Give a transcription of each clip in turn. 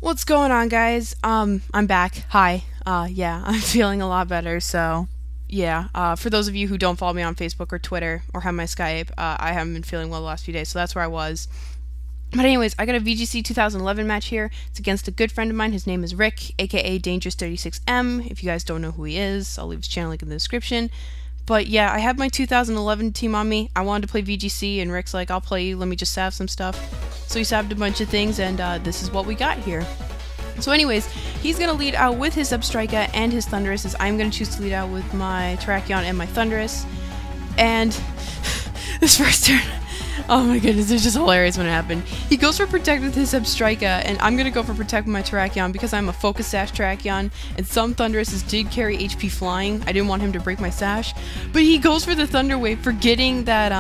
What's going on, guys? I'm back. Hi. Yeah, I'm feeling a lot better, so yeah. For those of you who don't follow me on Facebook or Twitter or have my Skype, I haven't been feeling well the last few days, so that's where I was. But anyways, I got a VGC 2011 match here. It's against a good friend of mine. His name is Rick, aka Dangerous36M. If you guys don't know who he is, I'll leave his channel link in the description. But yeah, I have my 2011 team on me. I wanted to play VGC, and Rick's like, I'll play you, let me just salve some stuff. So he salved a bunch of things, and this is what we got here. So anyways, he's going to lead out with his Substrika and his Thundurus, as I'm going to choose to lead out with my Terrakion and my Thundurus. And this first turn, oh my goodness, it's just hilarious when it happened. He goes for Protect with his Substrika, and I'm going to go for Protect with my Terrakion because I'm a Focus Sash Terrakion, and some Thunduruses did carry HP flying. I didn't want him to break my Sash, but he goes for the Thunder Wave, forgetting that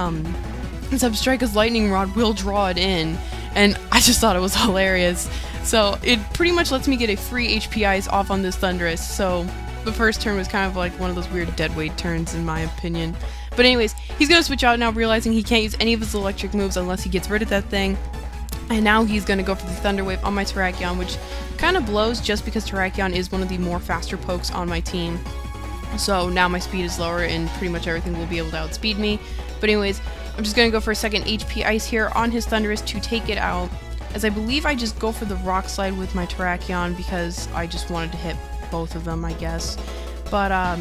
Substrika's Lightning Rod will draw it in, and I just thought it was hilarious. So it pretty much lets me get a free HP Ice off on this Thundurus, so the first turn was kind of like one of those weird deadweight turns in my opinion. But anyways, he's going to switch out now, realizing he can't use any of his electric moves unless he gets rid of that thing. And now he's going to go for the Thunder Wave on my Terrakion, which kind of blows just because Terrakion is one of the more faster pokes on my team. So now my speed is lower and pretty much everything will be able to outspeed me. But anyways, I'm just going to go for a second HP Ice here on his Thundurus to take it out, as I believe I just go for the Rock Slide with my Terrakion because I just wanted to hit both of them, I guess. But,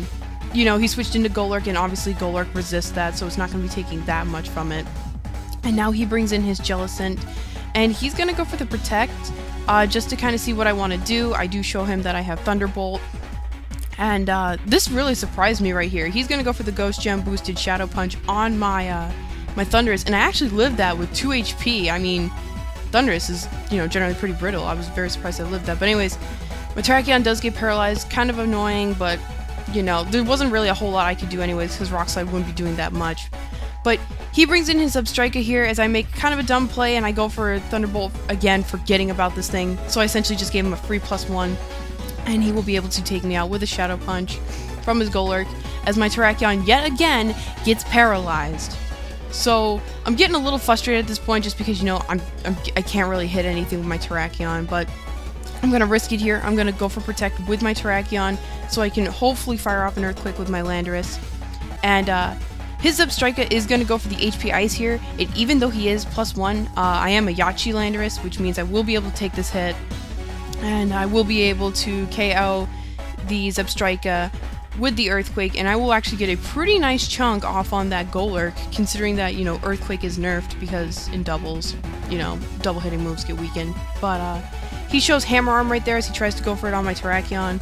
you know, he switched into Golurk, and obviously Golurk resists that, so it's not going to be taking that much from it. And now he brings in his Jellicent, and he's going to go for the Protect, just to kind of see what I want to do. I do show him that I have Thunderbolt, and this really surprised me right here. He's going to go for the Ghost Gem boosted Shadow Punch on my my Thundurus, and I actually lived that with 2 HP. I mean, Thundurus is, you know, generally pretty brittle. I was very surprised I lived that. But anyways, my Terrakion does get paralyzed, kind of annoying, but you know, there wasn't really a whole lot I could do anyways, because Rock Slide wouldn't be doing that much. But he brings in his Substrika here as I make kind of a dumb play, and I go for Thunderbolt again, forgetting about this thing. So I essentially just gave him a free +1, and he will be able to take me out with a Shadow Punch from his Golurk, as my Terrakion yet again gets paralyzed. So I'm getting a little frustrated at this point, just because, you know, I can't really hit anything with my Terrakion, but I'm going to risk it here. I'm going to go for Protect with my Terrakion, so I can hopefully fire off an Earthquake with my Landorus. And his Substrika is going to go for the HP Ice here. Even though he is +1, I am a Yachi Landorus, which means I will be able to take this hit, and I will be able to KO the Substrika with the Earthquake, and I will actually get a pretty nice chunk off on that Golurk, considering that, you know, Earthquake is nerfed because in doubles, you know, double hitting moves get weakened. But he shows Hammer Arm right there as he tries to go for it on my Terrakion.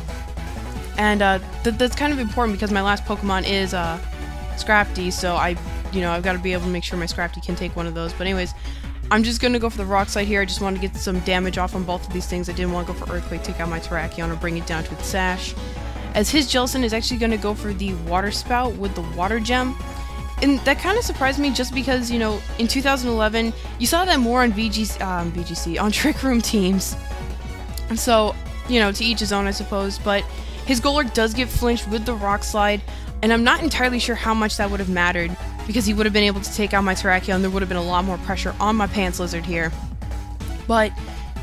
And that's kind of important because my last Pokemon is Scrafty, so I've got to be able to make sure my Scrafty can take one of those. But anyways, I'm just going to go for the Rock Slide here. I just want to get some damage off on both of these things. I didn't want to go for Earthquake, take out my Terrakion, or bring it down to its Sash. As his Jellicent is actually going to go for the Water Spout with the Water Gem. And that kind of surprised me just because, you know, in 2011, you saw that more on VGC, on Trick Room teams. And so, you know, to each his own, I suppose. But his Golurk does get flinched with the Rock Slide, and I'm not entirely sure how much that would have mattered, because he would have been able to take out my Terrakion, and there would have been a lot more pressure on my Pants Lizard here. But,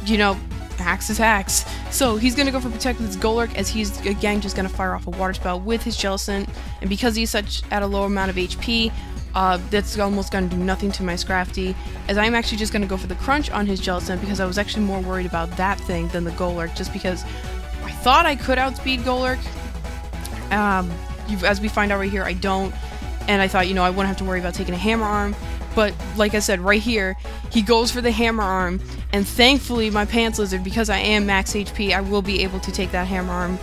you know, hacks is hacks. So he's going to go for Protect with his Golurk, as he's again just going to fire off a Water Spout with his Jellicent, and because he's such at a low amount of HP, that's almost going to do nothing to my Scrafty, as I'm actually just going to go for the Crunch on his Jellicent, because I was actually more worried about that thing than the Golurk, just because I thought I could outspeed Golurk. As we find out right here, I don't, and I thought, you know, I wouldn't have to worry about taking a Hammer Arm. But like I said, right here, he goes for the Hammer Arm, and thankfully my Pants Lizard, because I am max HP, I will be able to take that Hammer Arm,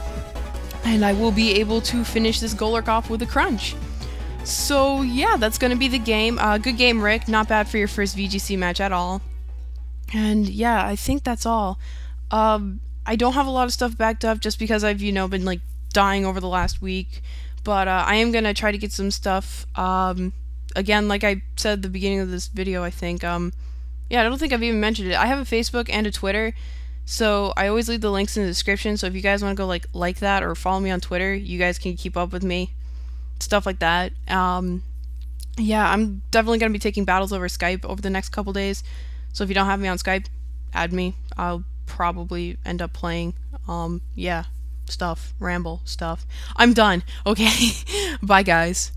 and I will be able to finish this Golurk off with a Crunch. So yeah, that's going to be the game. Good game, Rick. Not bad for your first VGC match at all. And yeah, I think that's all. I don't have a lot of stuff backed up just because I've, you know, been like dying over the last week, but I am going to try to get some stuff. Again, like I said at the beginning of this video, I think, yeah, I don't think I've even mentioned it. I have a Facebook and a Twitter, so I always leave the links in the description, so if you guys want to go like that or follow me on Twitter, you guys can keep up with me, stuff like that. Yeah, I'm definitely going to be taking battles over Skype over the next couple days, so if you don't have me on Skype, add me. I'll probably end up playing. Yeah, stuff, ramble stuff. I'm done. Okay, bye guys.